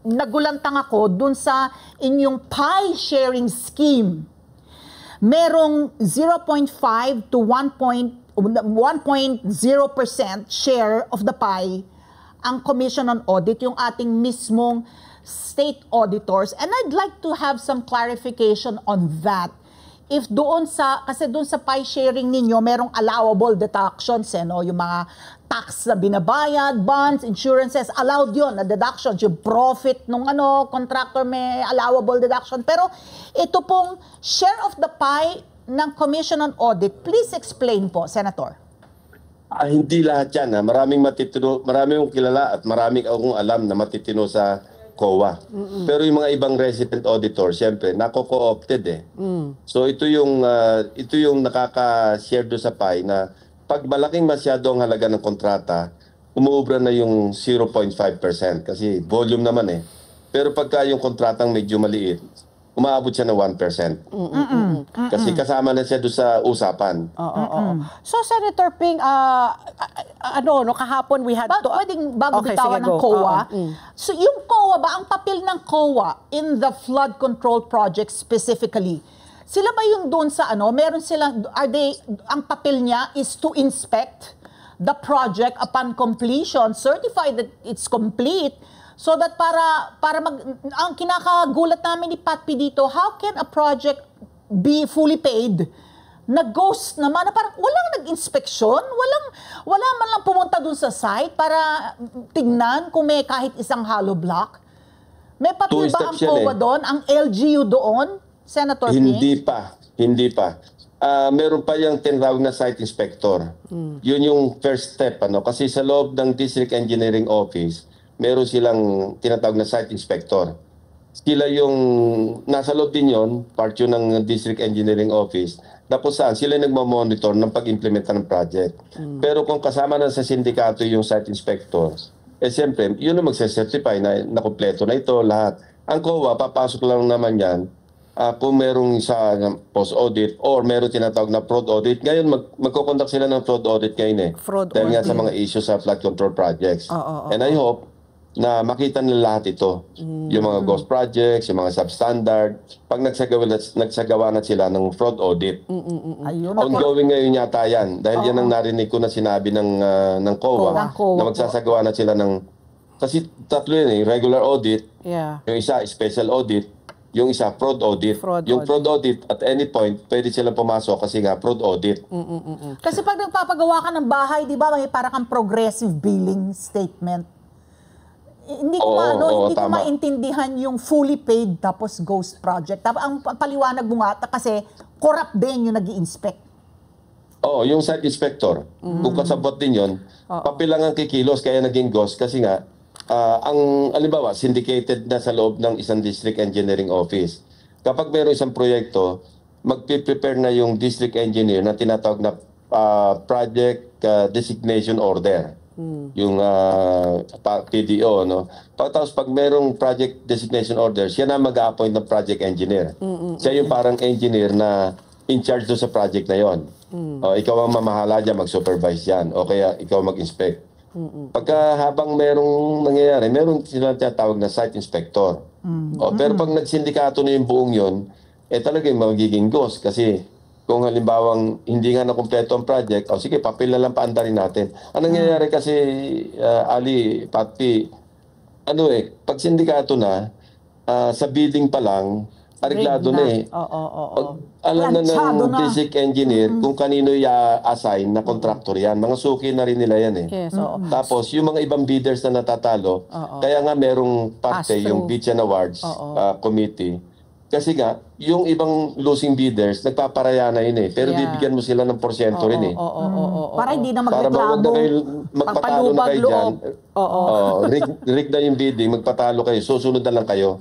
nagulantang ako dun sa inyong pie sharing scheme. Merong 0.5 to 1.0% share of the pie ang Commission on Audit, yung ating mismong state auditors. And I'd like to have some clarification on that. If doon sa, kasi doon sa pie sharing ninyo, merong allowable deductions, no? Yung mga tax na binabayad, bonds, insurances, allowed yun na deductions. Yung profit nung contractor may allowable deduction. Pero ito pong share of the pie ng Commission on Audit, please explain po, Senator. Hindi lahat yan. Maraming matitino, maraming kilala at maraming akong alam na matitino sa COA. Pero yung mga ibang resident auditor, siyempre, nako-co-opted eh. So ito yung nakaka-share do sa pie na pag malaking masyado ang halaga ng kontrata, umuubra na yung 0.5% kasi volume naman eh. Pero pagka yung kontratang medyo maliit, umaabot siya ng 1%. Kasi kasama na siya doon sa usapan. So, Senator Ping, kahapon we had to... Pwedeng bago bitawan ng COA. So, yung COA ba, ang papel ng COA in the flood control project specifically, sila ba yung doon sa meron silang, ang papel niya is to inspect the project upon completion, certify that it's complete, so that ang kinakagulat namin ni Pat P dito, how can a project be fully paid? Nag-ghost naman, na parang walang nag-inspeksyon, wala man lang pumunta dun sa site para tignan kung may kahit isang hollow block. May papel ba ang COA doon? Ang LGU doon, Senator Ping? Hindi pa. Meron pa yung tinatawag na site inspector. Yun yung first step. Kasi sa loob ng District Engineering Office, meron silang tinatawag na site inspector. Sila yung nasa loob din yun, part yun ng District Engineering Office. Tapos sila nagmamonitor ng pag-implementa ng project. Pero kung kasama na sa sindikato yung site inspector, siyempre, yun ang magsacertify na nakumpleto na ito lahat. Ang COA, papasok lang naman yan kung merong isa post-audit or meron tinatawag na fraud audit. Ngayon, magkukonduct sila ng fraud audit ngayon eh. Dahil nga sa mga issues sa flood control projects. And I hope na makita nila lahat ito. Yung mga ghost projects, yung mga substandard. Pag nagsagawa na sila ng fraud audit. Ongoing ngayon yata yan. Dahil yan ang narinig ko na sinabi ng COA na magsasagawa na sila ng... Kasi tatlo yun eh, regular audit, yung isa special audit, yung isa fraud audit. Yung fraud audit, at any point, pwede sila pumasok kasi nga fraud audit. Kasi pag nagpapagawa ka ng bahay, di ba, may parang kang progressive billing statement. Hindi ko maintindihan yung fully paid tapos ghost project. Ang paliwanag mo nga kasi corrupt din yung nag-i-inspect. Yung site inspector. Kung kasabot din yun, papel lang ang kikilos kaya naging ghost kasi nga alimbawa, syndicated na sa loob ng isang district engineering office. Kapag mayroong isang proyekto, magpiprepare na yung district engineer na tinatawag na project designation order. Yung PDO, no? Tapos pag merong project designation order, siya na mag-a-appoint ng project engineer. Siya yung parang engineer na in charge doon sa project na yon. Ikaw ang mamahala dyan, mag-supervise yan. O kaya ikaw mag-inspect. Pagka habang merong nangyayari, meron silang tinatawag na site inspector. Pero pag nagsindikato na yung buong yon, talagang magiging ghost kasi kung halimbawang hindi nga nakumpleto ang project, sige, papel na lang paandarin natin. Ang nangyayari kasi, Ali, Pati, pag sindikato na, sa bidding pa lang, ariglado na eh. Alam na ng district engineer kung kanino i-assign na contractor yan. Mga suki na rin nila yan eh. Tapos, yung mga ibang bidders na natatalo, kaya nga merong parte, yung Beach and Awards Committee. Kasi nga, yung ibang losing bidders, nagpaparaya na yun eh. Pero bibigyan mo sila ng porsyento rin eh. Para hindi na magreklamo. Para magpatalo na kayo dyan. Rig na yung bidding, magpatalo kayo. Susunod na lang kayo.